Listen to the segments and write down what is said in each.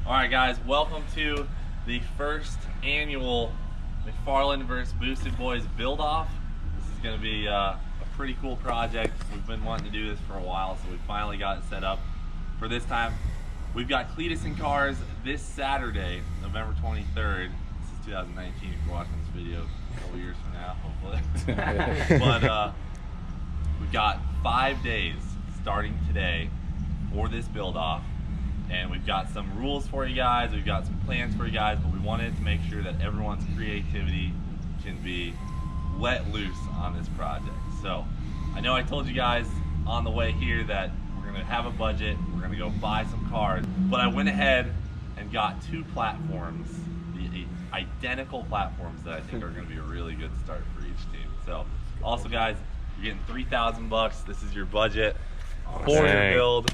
Alright guys, welcome to the first annual McFarland vs. Boostedboiz build-off. This is going to be a pretty cool project. We've been wanting to do this for a while, so we finally got it set up for this time. We've got Cletus and Cars this Saturday, November 23rd. This is 2019 if you're watching this video a couple years from now, hopefully. But we've got 5 days starting today for this build-off. And we've got some rules for you guys, we've got some plans for you guys, but we wanted to make sure that everyone's creativity can be let loose on this project. So, I know I told you guys on the way here that we're going to have a budget, we're going to go buy some cars, but I went ahead and got 2 platforms, the identical platforms that I think are going to be a really good start for each team. So, also guys, you're getting 3,000 bucks. This is your budget for your build.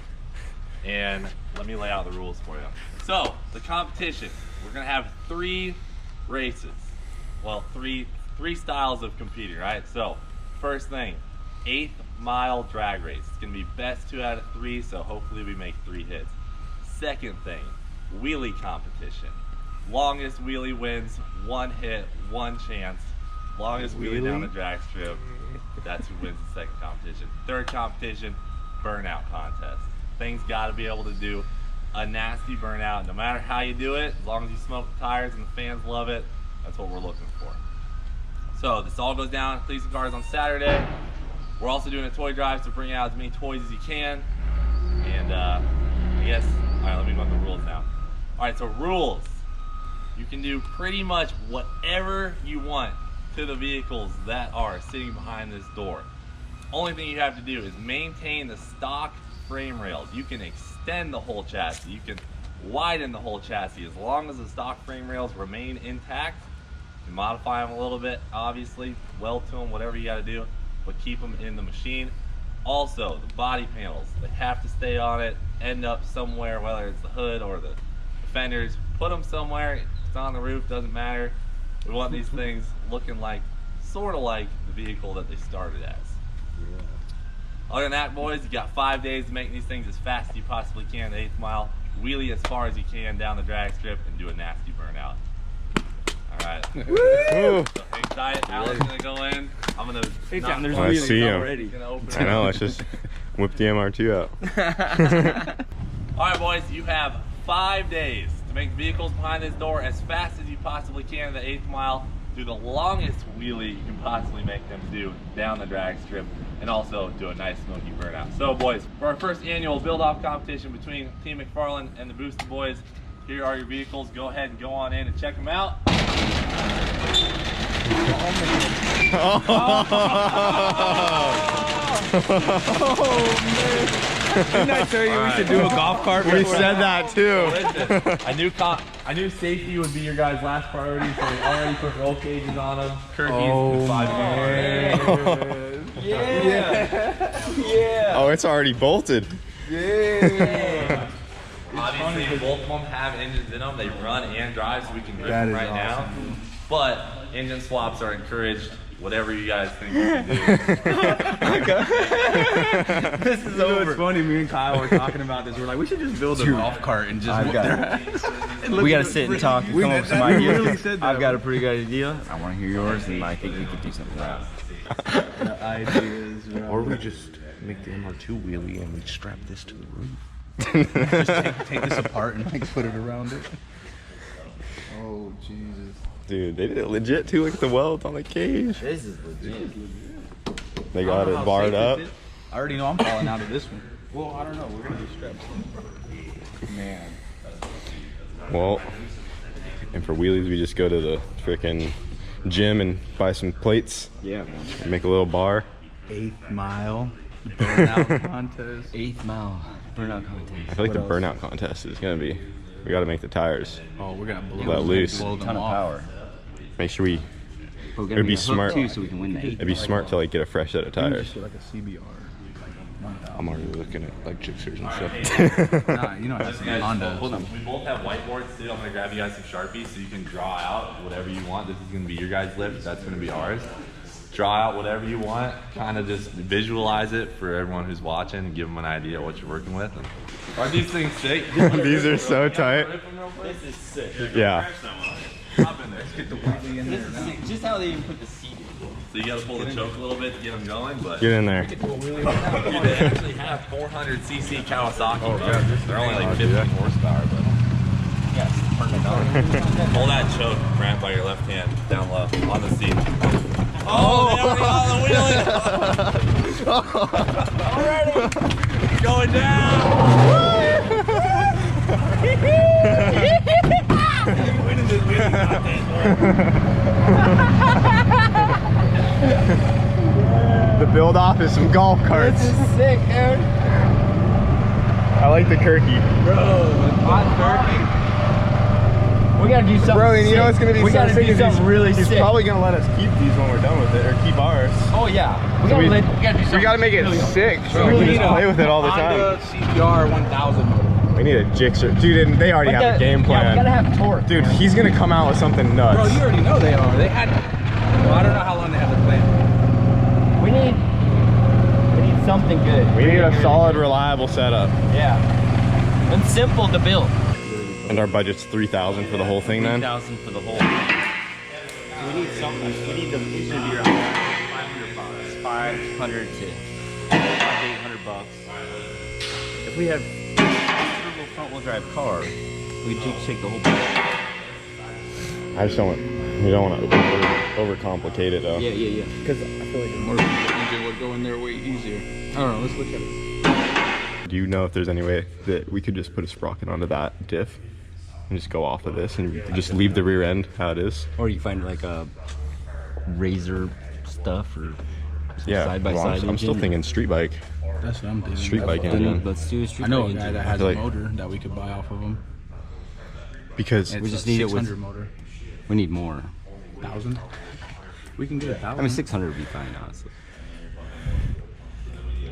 And let me lay out the rules for you. So, the competition, we're gonna have 3 races. Well, three styles of competing, right? So, first thing, 8th mile drag race. It's gonna be best 2 out of 3, so hopefully we make 3 hits. Second thing, wheelie competition. Longest wheelie wins, 1 hit, 1 chance. Longest wheelie down the drag strip, that's who wins the second competition. Third competition, burnout contest. Thing's got to be able to do a nasty burnout no matter how you do it, as long as you smoke the tires and the fans love it. That's what we're looking for. So this all goes down at Cletus and Cars on Saturday. We're also doing a toy drive, so bring out as many toys as you can. And I guess, all right, let me go on the rules now. All right, so rules. You can do pretty much whatever you want to the vehicles that are sitting behind this door. Only thing you have to do is maintain the stock frame rails. You can extend the whole chassis, you can widen the whole chassis as long as the stock frame rails remain intact. You can modify them a little bit, obviously, weld to them, whatever you got to do, but keep them in the machine. Also, the body panels, they have to stay on it, end up somewhere, whether it's the hood or the fenders. Put them somewhere. If it's on the roof, doesn't matter. We want these things looking like, sort of like the vehicle that they started as. Yeah. Other than that, boys, you got 5 days to make these things as fast as you possibly can. The 8th mile, wheelie as far as you can down the drag strip, and do a nasty burnout. All right. Woo! So hang tight. Alan's gonna go in. I'm gonna. I see him. I know. Let's just whip the MR2 out. All right, boys. You have 5 days to make vehicles behind this door as fast as you possibly can in the 8th mile. Do the longest wheelie you can possibly make them do down the drag strip, and also do a nice smoky burnout. So boys, for our first annual build-off competition between Team McFarland and the Boostedboiz, here are your vehicles. Go ahead and go on in and check them out. Oh man. Didn't I tell you we should do a golf cart? We said that too. Listen, I knew safety would be your guys' last priority, so we already put roll cages on them. Curtains, 5 more. Yeah. Oh, it's already bolted. Yeah. Obviously, both of them have engines in them. They run and drive, so we can rip them right now. But engine swaps are encouraged. Whatever you guys think we can do. This is over. It's funny, me and Kyle were talking about this. We're like, we should just build a golf cart and just we gotta sit and talk and come up with some ideas. I've got a pretty good idea. I want to hear yours, and I think we could do something right. Ideas, or we just make the MR2 wheelie and we strap this to the roof. Just take this apart and like put it around it. Oh Jesus. Dude, they did it legit too. Look at the welds on the cage. This is legit. They got it barred up. I already know I'm falling out of this one. Well, I don't know. We're gonna do straps. Man. Well, and for wheelies, we just go to the frickin' gym and buy some plates. Yeah. And make a little bar. 8th mile burnout contest. 8th mile burnout contest. I feel like the burnout contest is gonna be. We gotta make the tires. Oh, we're gonna let loose. Blow them off. Power. Make sure we. It would be smart too, so we can win the 8th. It'd be smart to like get a fresh set of tires. Like a CBR. I'm already looking at like gypsers and stuff. Nah, you know what Honda. Hold on. We both have whiteboards too. I'm gonna grab you guys some Sharpies so you can draw out whatever you want. This is gonna be your guys' lift. That's gonna be ours. draw out whatever you want, kind of just visualize it for everyone who's watching and give them an idea of what you're working with. And are these things sick? These are so tight. This is sick. Yeah. Hop in there. Get the wheelie in This there is now. sick. Just how they even put the seat in. So you gotta pull the choke a little bit to get them going, but Get in there. you actually have 400cc Kawasaki motors. They're only like 15 horsepower, but Yes. pull that choke, Grant, by your left hand, down low, on the seat. Oh, they already got the wheelie! Already! Going down! The build off is some golf carts. This is sick, dude. I like the Kirky. Bro, hot turkey. We gotta do something. Bro, and you know sick. what's gonna be we so gotta sick do is something really he's sick. probably gonna let us keep these when we're done with it, or keep ours. Oh yeah. We So gotta, we we gotta do something. We gotta make it really sick so Bro, we can need just a play with it all the time. Honda CBR 1000 motor. We need a jixer. Dude, and they already have a game plan. Yeah, we gotta have torque. Dude, he's gonna come out with something nuts. Bro, you already know they are. They had. Well, I don't know how long they had the plan. We need something good. We need a solid, reliable setup. Yeah. And simple to build. And our budget's $3,000 for the whole thing then? 3,000 for the whole. We need something. We need the. It should be around 500 to $800. If we had turbo front-wheel drive car, we'd take the whole budget. I just don't want, we don't want to overcomplicate it though. Yeah. Because I feel like a motor engine would go in there way easier. I don't know. Let's look at it. Do you know if there's any way that we could just put a sprocket onto that diff and just go off of this and just leave the rear end how it is? Or you find like a razor stuff or Yeah, side by well, side. I'm still thinking street bike. That's what I'm thinking. Street bike Then engine. let's do a street I know a bike guy engine. that has Like- a motor that we could buy off of him. Because It's We just a need it with- 600 motor. We need more. 1,000. We can get 1,000. I mean, 600 would be fine, honestly.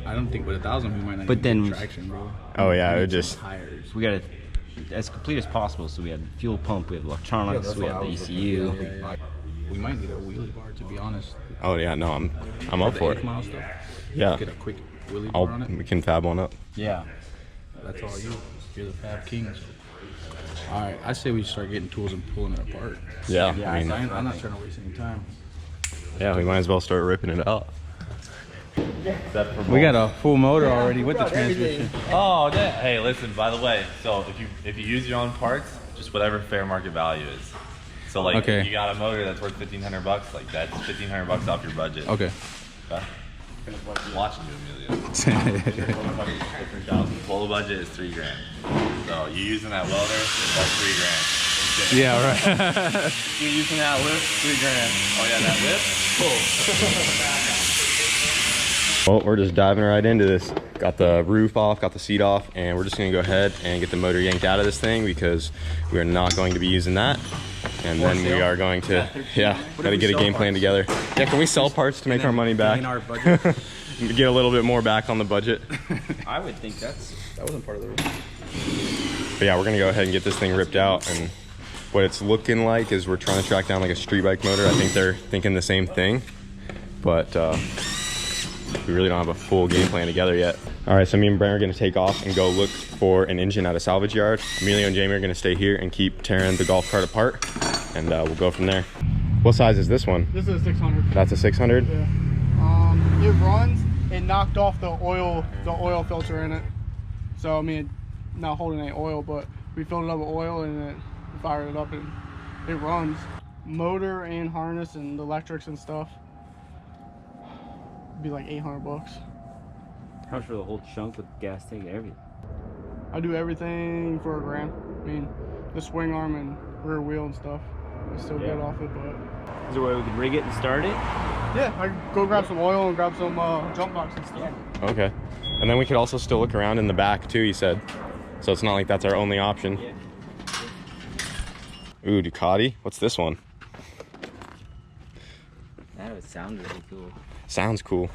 I don't think with 1,000 we might not. But even then- get traction, bro. oh yeah, We it would need just some tires. We got it as complete as possible. So we had fuel pump, we have electronics, we have the ECU. Yeah. We might need a wheelie bar to be honest. oh yeah, no, I'm up The for 8 it. mile stuff. Yeah, Get a quick wheelie bar on it. we can fab one up. Yeah. That's all you. You're the Fab King. So. All right, I say we start getting tools and pulling it apart. Yeah, Yeah, I mean, I'm not trying to waste any time. yeah, we might as well start ripping it out. We got a full motor already with the transmission. oh, hey, listen. By the way, so if you use your own parts, just whatever fair market value is. So like, Okay. if you got a motor that's worth $1,500, like that's $1,500 off your budget. Okay. Okay. I'm watching you, Emilio. Total budget is $3 grand. So you using that welder, that's $3 grand. Yeah, right. You using that lift, $3 grand. Oh yeah, that lift. Cool. Well, we're just diving right into this. Got the roof off, got the seat off, and we're just gonna go ahead and get the motor yanked out of this thing because we are not going to be using that. And then we are going to, gotta get a game plan together. Yeah, can we sell parts to make our money back? In our budget. Get a little bit more back on the budget. I would think that wasn't part of the rule. But yeah, we're gonna go ahead and get this thing ripped out. And what it's looking like is we're trying to track down like a street bike motor. I think they're thinking the same thing, but we really don't have a full game plan together yet. All right, so me and Brent are gonna take off and go look for an engine at a salvage yard. Emilio and Jamie are gonna stay here and keep tearing the golf cart apart, and we'll go from there. What size is this one? This is a 600. That's a 600? Yeah. It runs. It knocked off the oil filter in it. So I mean, not holding any oil, but we filled it up with oil and it fired it up and it runs. Motor and harness and electrics and stuff. It'd be like $800. How much for the whole chunk with gas tank and everything? I do everything for $1 grand. I mean, the swing arm and rear wheel and stuff. I still get off it, but Is there a way we could rig it and start it? yeah, I can go grab some oil and grab some jump box and stuff. Okay. And then we could also still look around in the back too, you said. So it's not like that's our only option. Ooh, Ducati. What's this one? That would sound really cool. Sounds cool.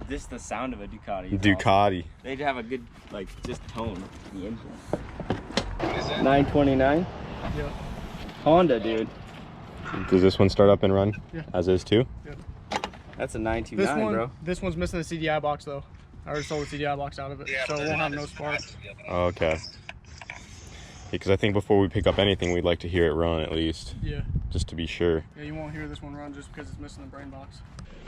This the sound of a Ducati. Ducati. They'd have a good, like, just tone. The engine. 929? Yeah. Honda, dude. Does this one start up and run? Yeah. As is too? Yeah. That's a This 929, one, bro. this one's missing the CDI box though. I already sold the CDI box out of it, so it won't have no spark. Okay. Because I think before we pick up anything, we'd like to hear it run at least, Yeah. just to be sure. Yeah, you won't hear this one run just because it's missing the brain box.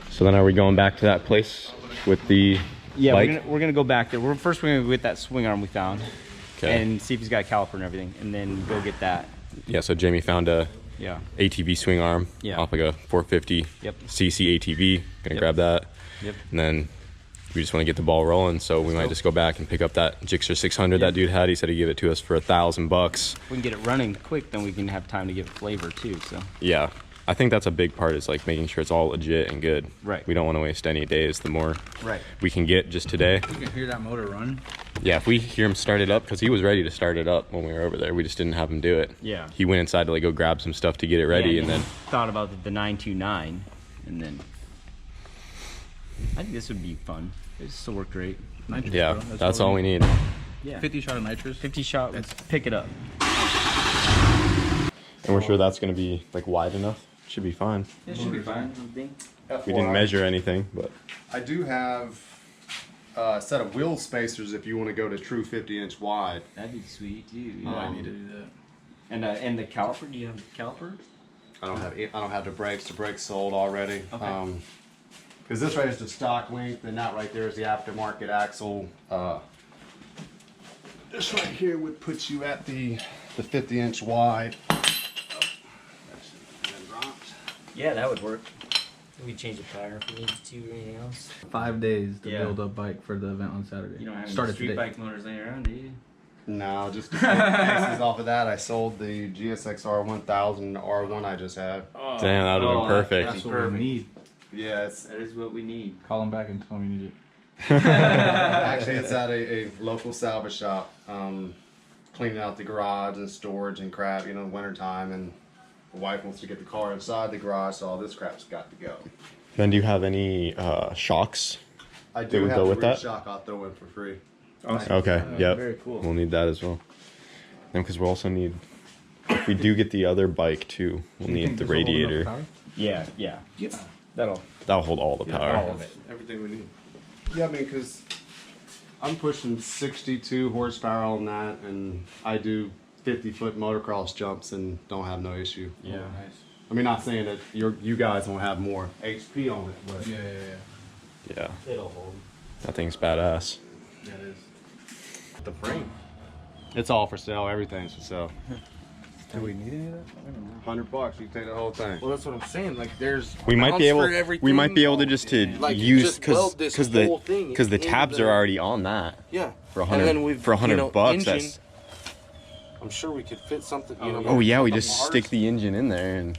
So then are we going back to that place with the Yeah, bike? we're gonna go back there. We're gonna go get that swing arm we found, Okay. and see if he's got a caliper and everything, and then go get that. Yeah, so Jamie found a Yeah. ATV swing arm Yeah. off like a 450 Yep. cc ATV. Gonna Yep. grab that. Yep. And then we just want to get the ball rolling, so we might just go back and pick up that Gixxer 600 that dude had. He said he'd give it to us for $1,000. If we can get it running quick, then we can have time to give it flavor too. So. Yeah, I think that's a big part, is like making sure it's all legit and good. Right. We don't want to waste any days. The more Right. we can get just today. You can hear that motor run. Yeah, if we hear him start it up, because he was ready to start it up when we were over there. We just didn't have him do it. Yeah. He went inside to like go grab some stuff to get it ready, Yeah, and then thought about the 929, and then I think this would be fun. It still worked great. Nitrous, yeah, bro. that's all we need. Yeah. 50 shot of nitrous. 50 shot. Let's pick it up. And we're sure that's going to be like wide enough. Should be fine. It should be fine. We didn't measure anything, but I do have a set of wheel spacers if you want to go to true 50-inch wide. That'd be sweet too. I need to do that. And the caliper. Do you have the caliper? I don't have the brakes. The brakes sold already. Okay. Because this right is the stock length, and that right there is the aftermarket axle. This right here would put you at the 50-inch wide. Yeah, that would work. We could change the tire if we needed to or anything else. 5 days to Yeah. build a bike for the event on Saturday. You don't have any Started street today. bike motors laying around, do you? No, just to take pieces off of that. I sold the GSX-R 1000 R1 I just had. Oh, damn, that would have been perfect. That's what we need. Yeah, it's That is what we need. Call them back and tell them you need it. actually it's at a local salvage shop. Cleaning out the garage and storage and crap, you know, wintertime, and the wife wants to get the car inside the garage, so all this crap's got to go. Then do you have any shocks? I That do would have go the with rear that? shock I'll throw in for free. Okay, yep. Very cool. We'll need that as well. And because we'll also need, if we do get the other bike too, we'll You need think the this will hold enough radiator. power? Yeah. That'll. That'll hold all the power. All of it. Everything we need. Yeah, I mean, because I'm pushing 62 horsepower on that, and I do 50-foot motocross jumps and don't have no issue. Yeah. Nice. I mean, not saying that you guys won't have more HP on it, but Yeah. Yeah, It'll hold. that thing's badass. Yeah, it is. the frame. It's all for sale. Everything's for sale. Do we need any of that? $100, you can take the whole thing. Well, that's what I'm saying. Like, there's We might be mounts able. for everything. We might be able to just to Like, use just weld this whole thing because the into tabs the- are already on that Yeah. for And then 100 we've, for $100 you know, bucks. engine, That's I'm sure we could fit something. You know. oh yeah, we a just couple stick bars. the engine in there, and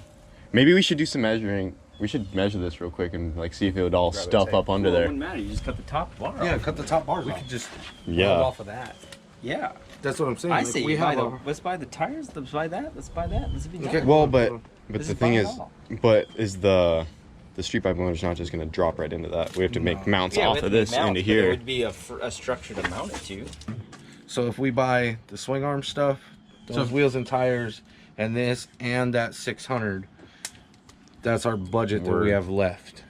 maybe we should do some measuring. We should measure this real quick and like see if it would all stuff up under Well, it there. wouldn't matter. You just cut the top bar Yeah, off. cut the top bars We off. could just Yeah. build off of that. Yeah. That's what I'm saying. I Like, say we you buy have the. Let's buy the tires. Let's buy that. Let's buy that. Let's be Okay. done. Well, but This the is thing fine is, at all. but is the street bike motor's not just gonna drop right into that? We have to make mounts Yeah, off with of the this mounts, into but There here. would be a structure to mount it to. So if we buy the swing arm stuff, those wheels and tires, and this and that 600, that's our budget that we have left.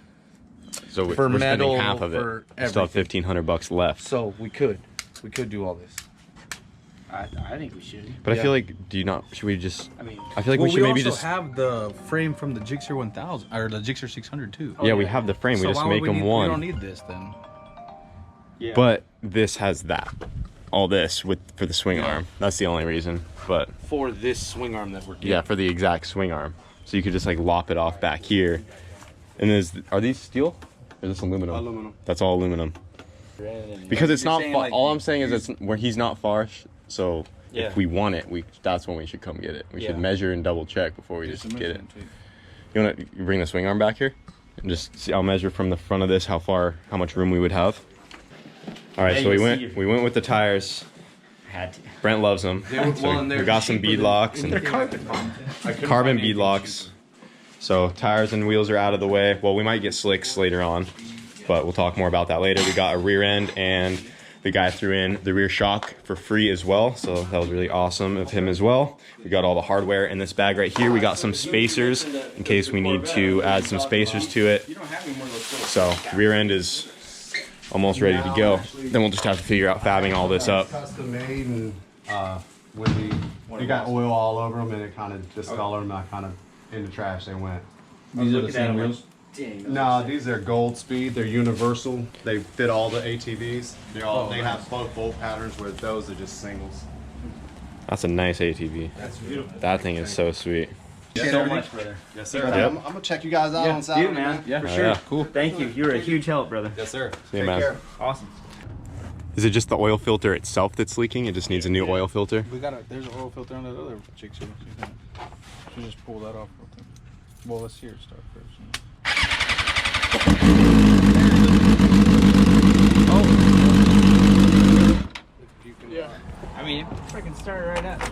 So for we're metal, spending half of it. for We still have everything. $1,500 left. So we could do all this. I think we should. But I Yeah. feel like, do you not? Should we just? I mean, I feel like Well, we should maybe also just. have the frame from the Gixxer 1000 or the Gixxer 600 too. Yeah, we have the frame. We So just why would make we them need, one. We don't need this then. yeah. But this has that, all this for the swing arm. That's the only reason. But For this swing arm that we're getting. yeah, for the exact swing arm. So you could just like lop it off back here. And are these steel? Or is this aluminum? Aluminum. That's all aluminum. Because it's not far. All I'm saying is it's where he's not far. So Yeah. if we want it, that's when we should come get it. We should Yeah. measure and double check before we Do just some get it. measurement, too. You want to bring the swing arm back here? And just see, I'll measure from the front of this how much room we would have. All right, Yeah, so we you went see if- we went with the tires. Had to. Brent loves them. They were- So well, and we they're got some cheaper bead than locks and carbon bead locks. So tires and wheels are out of the way. Well, we might get slicks later on, but we'll talk more about that later. We got a rear end and the guy threw in the rear shock for free as well, so that was really awesome of him as well. We got all the hardware in this bag right here. We got some spacers in case we need to add some spacers to it. So the rear end is almost ready to go. Then we'll just have to figure out fabbing all this up. Custom made, and when we got oil all over them, and it kind of discolored them. I kind of in the trash they went. These are the same wheels. No, these are Gold Speed. They're universal. They fit all the ATVs. They're all. They have both bolt patterns. Where those are just singles. That's a nice ATV. That's beautiful. That thing is so sweet. Thank you so much, brother. Yes, sir. Yep. I'm gonna check you guys out on Saturday. You, man. Yeah, for Oh, sure. yeah. Cool. Thank you. You're a huge help, brother. Yes, sir. See you, Take man. care. Awesome. Is it just the oil filter itself that's leaking? It just needs a new oil filter? There's an oil filter on that other chick. So you just pull that off real quick. Well, let's see her start first. Yeah. I mean, freaking start right up.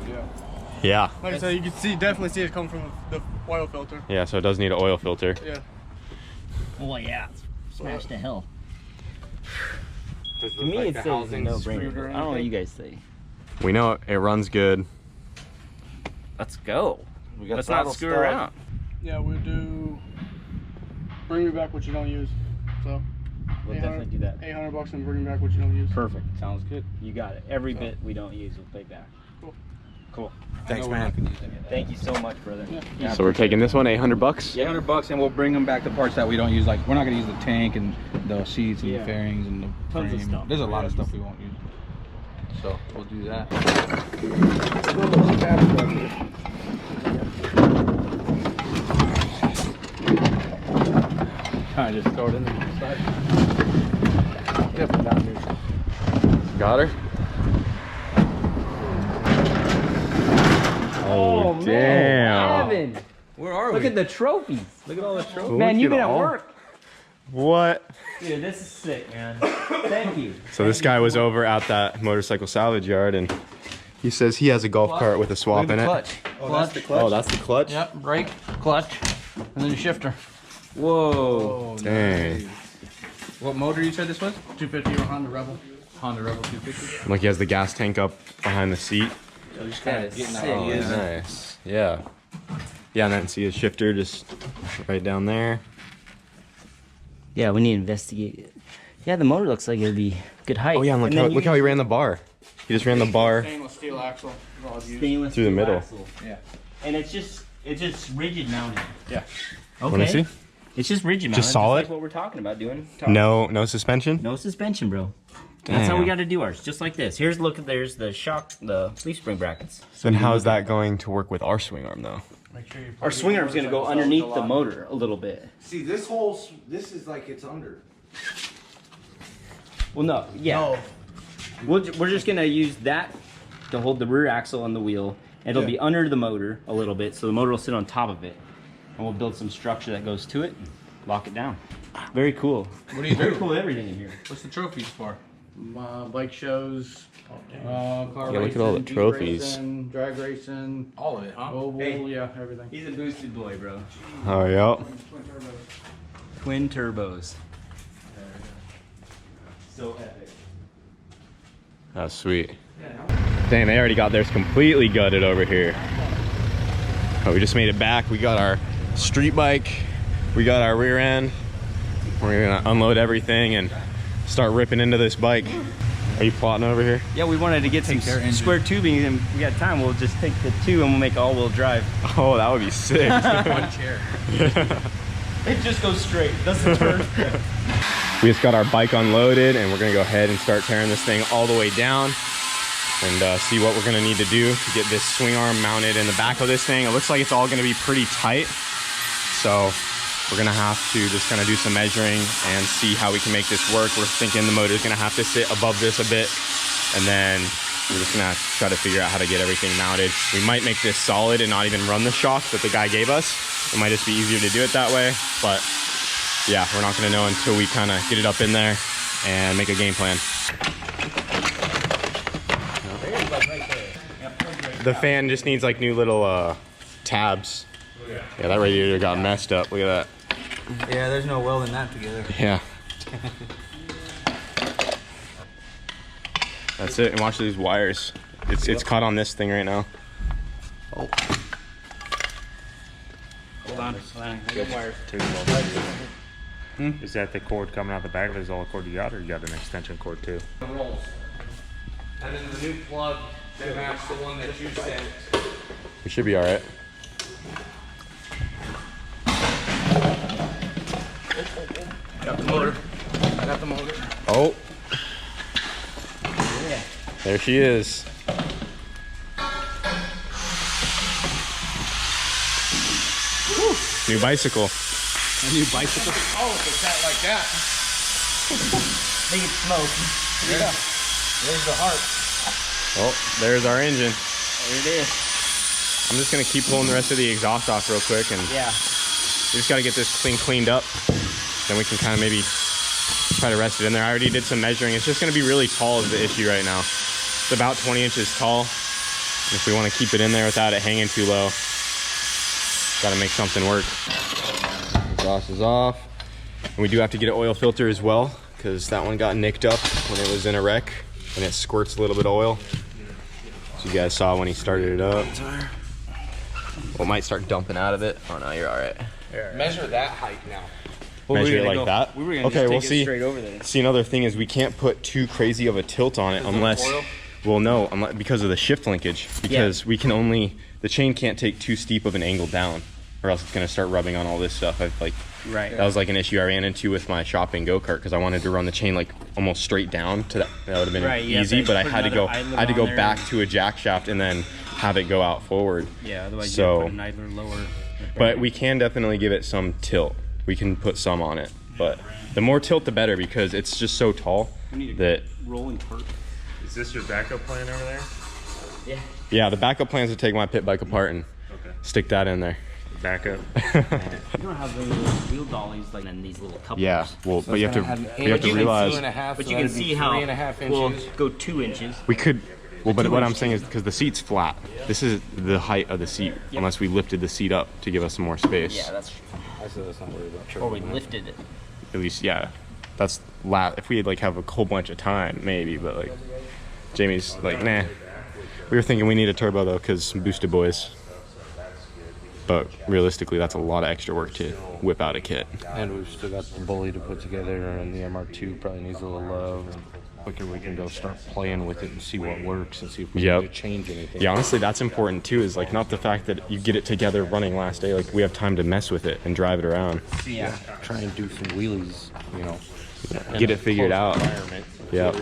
Yeah. Like I said, you can definitely see it come from the oil filter. Yeah, so it does need an oil filter. Yeah. Oh yeah, smash to hell. To me, it's a no-brainer. I don't know what you guys say. We know it runs good. Let's go. We got Let's not screw around. Yeah, we do. Bring me back what you don't use. So. We'll definitely do that. $800 and bring me back what you don't use. Perfect. Sounds good. You got it. Every bit we don't use, we'll pay back. Cool. Cool. Thanks, man. Thank you so much, brother. Yeah. So we're taking this one, $800? $800, and we'll bring them back the parts that we don't use. Like we're not gonna use the tank and the seats and Yeah. the fairings and the Tons of frame. stuff. There's a lot of stuff we won't use. So we'll do that. Kind of just throw it in the side. Definitely not new. Got her? Oh, damn. Evan, Where are look at the trophies. Look at all the trophies. Look Man, you've at been at all- work. What? Dude, this is sick, man. Thank you. So this guy was over at that motorcycle salvage yard and he says he has a golf cart with a swap in it. Clutch. That's the clutch. Oh, that's the clutch? Yep, brake, clutch, and then your shifter. Whoa. Dang. What motor you said this was? 250 or Honda Rebel. Honda Rebel 250. Like he has the gas tank up behind the seat. That is sick. Oh, nice. Yeah. Yeah, and then see his shifter just right down there. Yeah, we need to investigate it. Yeah, the motor looks like it'd be good height. Oh yeah, and then look how he ran the bar. He just ran the bar Stainless steel axle. is all I've used. stainless through the steel middle. axle. Yeah. And it's just rigid mounted. Yeah. Okay. Wanna see? It's just rigid mounted. Just solid? like what we're talking about doing. No suspension? No suspension, bro. That's how we Damn. got to do ours, just like this. There's the shock, the leaf spring brackets. Then how is that going to work with our swing arm though? Our swing arm's gonna go underneath the motor a little bit. See, this is like it's under. Well, no, yeah. We're just gonna use that to hold the rear axle on the wheel. It'll be under the motor a little bit, so the motor will sit on top of it, and we'll build some structure that goes to it, and lock it down. Very cool. What do you Very do? cool. Everything in here. What's the trophies for? Bike shows, car Yeah, look at all the racing, trophies. racing, drag racing, All of it, huh? oval, Hey. yeah, everything. He's a boosted boy, bro. Oh yeah. Twin turbos. So epic. That's sweet. Dang, they already got theirs completely gutted over here. But we just made it back. We got our street bike. We got our rear end. We're gonna unload everything and start ripping into this bike. Are you plotting over here? Yeah, we wanted to get some their engine. square tubing, and we got time. We'll just take the two and we'll make all-wheel drive. Oh, that would be sick. One chair. It just goes straight. Doesn't turn. We just got our bike unloaded and we're gonna go ahead and start tearing this thing all the way down and see what we're gonna need to do to get this swing arm mounted in the back of this thing. It looks like it's all gonna be pretty tight. So we're gonna have to just kind of do some measuring and see how we can make this work. We're thinking the motor's gonna have to sit above this a bit, and then we're just gonna try to figure out how to get everything mounted. We might make this solid and not even run the shock that the guy gave us. It might just be easier to do it that way, but yeah, we're not gonna know until we kind of get it up in there and make a game plan. The fan just needs like new little tabs. Yeah, that radiator got messed up. Look at that. Yeah, there's no welding that together. Yeah. That's it. And watch these wires. It's caught on this thing right now. Oh. Hold on. I got wires. Is that the cord coming out the back of it? Is all the cord you got, or you got an extension cord too? Rolls. And then the new plug that match the one that you sent. We should be all right. Got the motor. I got the motor. Oh. Yeah. There she is. Woo. New bicycle. A new bicycle? Oh, it's a cat like that. Make it smoke. Yeah. There's the heart. Oh, there's our engine. There it is. I'm just gonna keep pulling the rest of the exhaust off real quick, and yeah, we just gotta get this thing cleaned up. Then we can kind of maybe try to rest it in there. I already did some measuring. It's just gonna be really tall is the issue right now. It's about 20 inches tall. If we want to keep it in there without it hanging too low, gotta make something work. Exhaust is off. And we do have to get an oil filter as well, because that one got nicked up when it was in a wreck, and it squirts a little bit of oil. So you guys saw when he started it up. Well, it might start dumping out of it. Oh no, you're all right. Measure that height now. Measure it like that? We were gonna okay, just we'll take see. it straight over there. See, another thing is we can't put too crazy of a tilt on it unless, well, no, unless, because of the shift linkage. Because we can only, the chain can't take too steep of an angle down, or else it's gonna start rubbing on all this stuff. That was like an issue I ran into with my shopping go-kart, because I wanted to run the chain like almost straight down to that. That would have been easy, but I had to go back to a jack shaft and then have it go out forward. Yeah, otherwise so, you put an idler lower. But we can definitely give it some tilt. We can put some on it, but the more tilt the better, because it's just so tall that. Rolling cart. Is this your backup plan over there? Yeah. Yeah, the backup plan is to take my pit bike apart and stick that in there. Backup. You don't have those wheel dollies like in these little couplers. Yeah, well, but you have to realize. But you can see how 3.5 inches. we'll go 2 inches. We could. Well, but what I'm saying is because the seat's flat. This is the height of the seat, unless we lifted the seat up to give us some more space. Yeah, that's true. I said that's not worried about. Or we lifted it. At least, yeah. That's if we had like have a whole bunch of time, maybe. But like, Jamie's like, nah. We were thinking we need a turbo though, because Boostedboiz. But realistically, that's a lot of extra work to whip out a kit. And we've still got the bully to put together, and the MR2 probably needs a little love. And quicker we can go start playing with it and see what works and see if we need to change anything. Yeah, honestly, that's important too. Is like not the fact that you get it together running last day. Like we have time to mess with it and drive it around. Yeah. Try and do some wheelies, you know. Get it figured out. Yeah.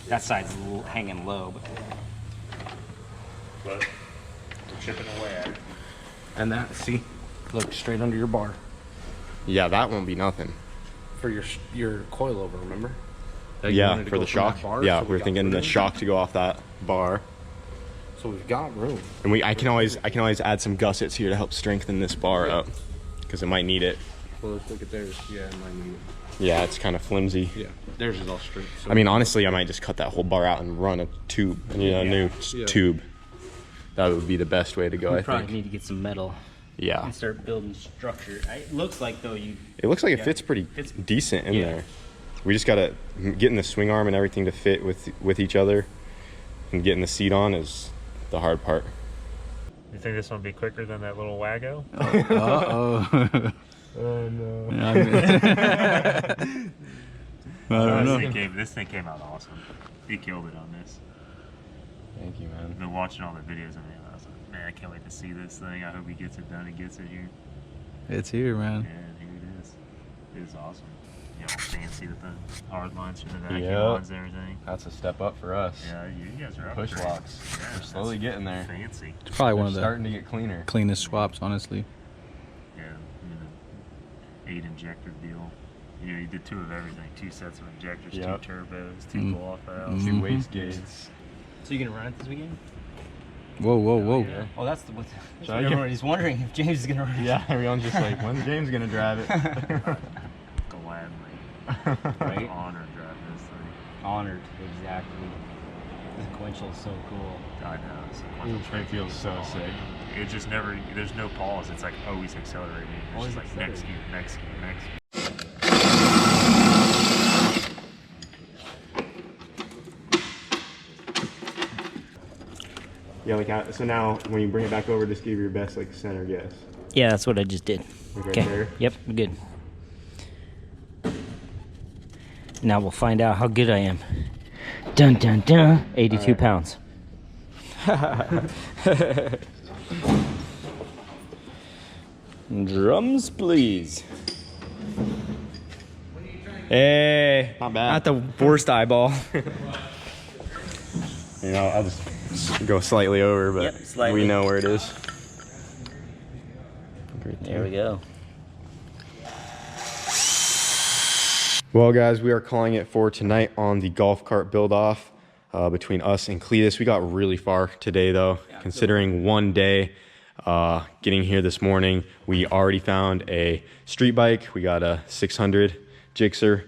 That side's a little hanging low, But we're chipping away at it. And that, see, look straight under your bar Yeah, that won't be nothing. for your coilover. Remember? Yeah, for the shock. Yeah, we were thinking the shock to go off that bar. So we've got room. And I can always add some gussets here to help strengthen this bar up, because it might need it. Well, let's look at theirs. Yeah, it might need it. Yeah, it's kind of flimsy. Yeah, theirs is all straight. So I mean, honestly, I might just cut that whole bar out and run a tube, a new tube. That would be the best way to go, I probably think. need to get some metal. Yeah. And start building structure. It looks like though you. It looks like it fits pretty decent in there. We just gotta getting the swing arm and everything to fit with each other, and getting the seat on is the hard part. You think this one will be quicker than that little Wago? Oh no. I don't know. This thing came out awesome. He killed it on this. Thank you, man. I've been watching all the videos of him. I was like, man, I can't wait to see this thing. I hope he gets it done and gets it here. It's here, man. And here it is. It is awesome. You know, fancy with the hard lines and the vacuum Yep. lines and everything. That's a step up for us. Yeah, you guys are up Push there. locks. Yeah, We're slowly getting there. Fancy. It's probably one of Starting the to get cleaner. cleanest swaps, honestly. Yeah, the 8 injector deal. You know, you did 2 of everything. 2 sets of injectors, 2 turbos, 2 blow-off valves. 2 waste gates. So you gonna run it this weekend? Whoa, whoa, whoa. Yeah. Oh, that's the. Everybody's wondering if James is gonna run it. Yeah, everyone's just like, when's James gonna drive it? Gladly. Right? Honored driving this thing. Honored, exactly. The sequential is so cool. I know. It feels so sick. It just never, there's no pause. It's like always accelerating. It's Always just like next gear, next gear, next gear. Yeah, like so now when you bring it back over, just give your best like center guess. Yeah, that's what I just did. Like Okay. right there. Yep, good. Now we'll find out how good I am. Dun dun dun. 82 pounds. Drums, please. Hey, Not bad. not the worst eyeball. You know, I'll just go slightly over, but Yep, slightly. we know where it is. Right There we go. Well, guys, we are calling it for tonight on the golf cart build off between us and Cletus. We got really far today, though, considering one day. Getting here this morning, we already found a street bike. We got a 600 Gixxer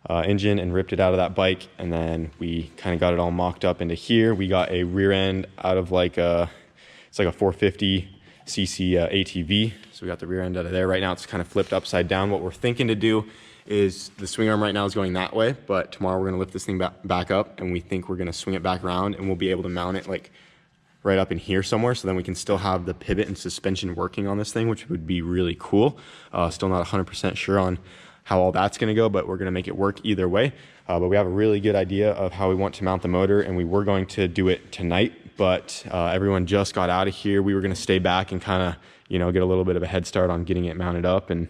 engine and ripped it out of that bike, and then we kind of got it all mocked up into here. We got a rear end out of like it's like a 450 cc ATV, so we got the rear end out of there. Right now it's kind of flipped upside down. What we're thinking to do is the swing arm right now is going that way, but tomorrow we're going to lift this thing back up, and we think we're going to swing it back around, and we'll be able to mount it like right up in here somewhere, so then we can still have the pivot and suspension working on this thing, which would be really cool. Still not 100% sure on how all that's going to go, but we're going to make it work either way. But we have a really good idea of how we want to mount the motor, and we were going to do it tonight, but everyone just got out of here. We were going to stay back and kind of, you know, get a little bit of a head start on getting it mounted up and,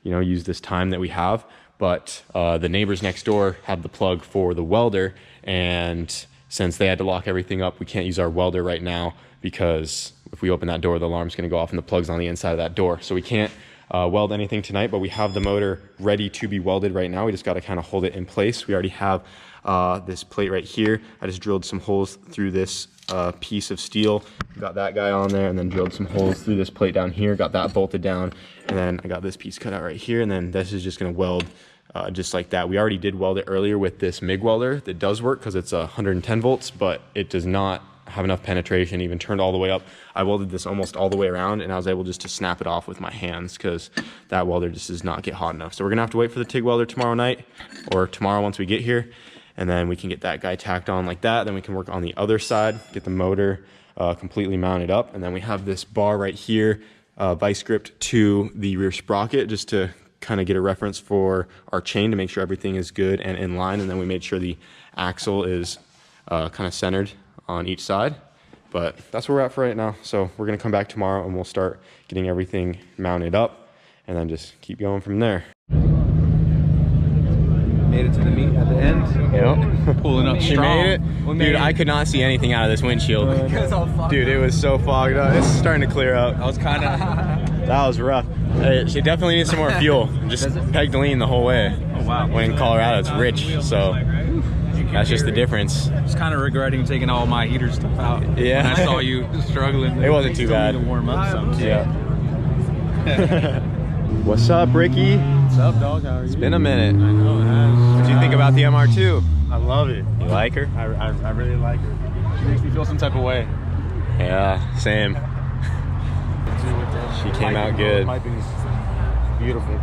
you know, use this time that we have. But the neighbors next door had the plug for the welder, and since they had to lock everything up, we can't use our welder right now, because if we open that door, the alarm's going to go off and the plug's on the inside of that door. So we can't weld anything tonight, but we have the motor ready to be welded right now. We just got to kind of hold it in place. We already have this plate right here. I just drilled some holes through this piece of steel, got that guy on there, and then drilled some holes through this plate down here, got that bolted down, and then I got this piece cut out right here, and then this is just going to weld just like that. We already did weld it earlier with this MIG welder that does work because it's 110 volts, but it does not have enough penetration, even turned all the way up. I welded this almost all the way around, and I was able just to snap it off with my hands because that welder just does not get hot enough. So we're gonna have to wait for the TIG welder tomorrow night, or tomorrow once we get here, and then we can get that guy tacked on like that. Then we can work on the other side, get the motor completely mounted up, and then we have this bar right here, vice gripped to the rear sprocket, just to kind of get a reference for our chain to make sure everything is good and in line. And then we made sure the axle is kind of centered on each side. But that's where we're at for right now. So we're gonna come back tomorrow and we'll start getting everything mounted up and then just keep going from there. Made it to the meet at the end. Yep. Pulling up She strong. made it. Dude, I could not see anything out of this windshield. Dude, it was so fogged up. It's starting to clear up. I was kind of. That was rough. She definitely needs some more fuel. Just pegged lean the whole way. Oh wow. When in Colorado, it's rich, so that's just the difference. I was kind of regretting taking all my heater stuff out. Yeah. When I saw you struggling. It wasn't too bad. To warm up some. Yeah. What's up, Ricky? What's up, dog? How are you? It's been a minute. I know it has. What'd you think about the MR2? I love it. You like her? I really like her. She makes me feel some type of way. Yeah, same. She came out good. Piping is beautiful.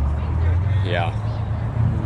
Yeah,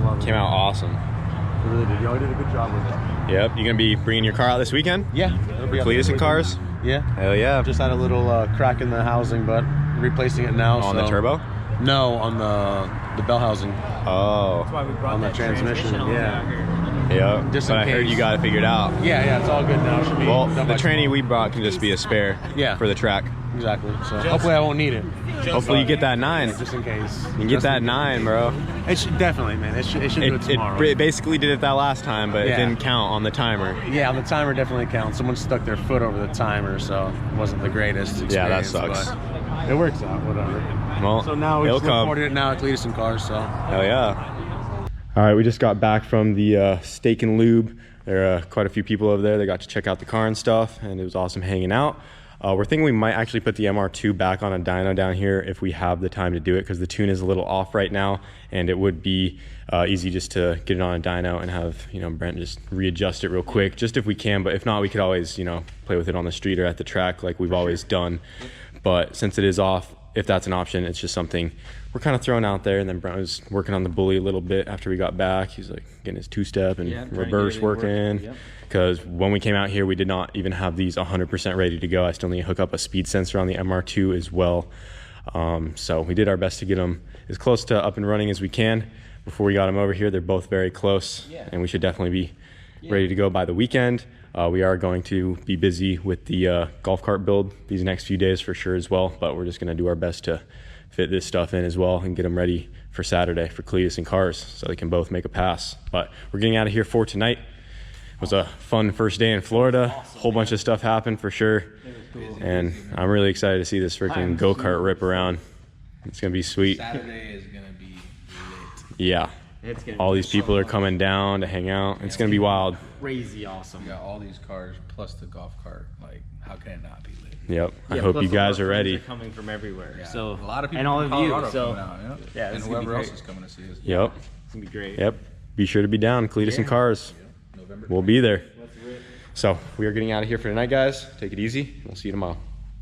Love it. came out awesome. You really did. Y'all did a good job with it. Yep, you gonna be bringing your car out this weekend? Yeah. Cletus and cars? Yeah. Hell yeah. Just had a little crack in the housing, but replacing it now. On the turbo? No, on the bell housing. Oh. That's why we brought On the that transmission, on yeah. down here. Yep. Just But in I heard case. you got it figured out. Yeah, it's all good now. Should be Well, done the by tranny tomorrow. we brought can just be a spare. Yeah. For the track. Exactly. So hopefully I won't need it. Hopefully you get that 9. Just in case. You can get that 9, bro. It should definitely, man. It should do it tomorrow. It basically did it that last time, but it Yeah. didn't count on the timer. Yeah, the timer definitely counts. Someone stuck their foot over the timer, so it wasn't the greatest experience. Yeah, that sucks. But it works out, whatever. Well, So now we it'll just look come. forward to it now at Cletus and Cars, so. Hell yeah. All right, we just got back from the Steak and Lube. There are quite a few people over there. They got to check out the car and stuff, and it was awesome hanging out. We're thinking we might actually put the MR2 back on a dyno down here if we have the time to do it, because the tune is a little off right now, and it would be easy just to get it on a dyno and have, you know, Brent just readjust it real quick, just if we can. But if not, we could always, you know, play with it on the street or at the track like we've always done. But since it is off, if that's an option, it's just something we're kind of throwing out there. And then Brent was working on the bully a little bit after we got back. He's like getting his 2-step and reverse working. Yep. because when we came out here, we did not even have these 100% ready to go. I still need to hook up a speed sensor on the MR2 as well. So we did our best to get them as close to up and running as we can before we got them over here. They're both very close, and we should definitely be ready to go by the weekend. We are going to be busy with the golf cart build these next few days for sure as well, but we're just going to do our best to fit this stuff in as well and get them ready for Saturday for Cletus and Cars so they can both make a pass. But we're getting out of here for tonight. It was a fun first day in Florida. A whole bunch of stuff happened for sure. And I'm really excited to see this freaking go-kart rip around. It's going to be sweet. Saturday is going to be lit. Yeah. All these people are coming down to hang out. It's going to be wild. Crazy awesome. We got all these cars plus the golf cart. Like, how can it not be lit? Yep. I hope you guys are ready. Coming from everywhere. Yeah. So a lot of people and all from of you. Colorado So coming out, yeah, and whoever else is coming to see us. Yep. It's gonna be great. Yep. Be sure to be down. Cletus and Cars. November We'll be there. So we are getting out of here for tonight, guys. Take it easy. We'll see you tomorrow.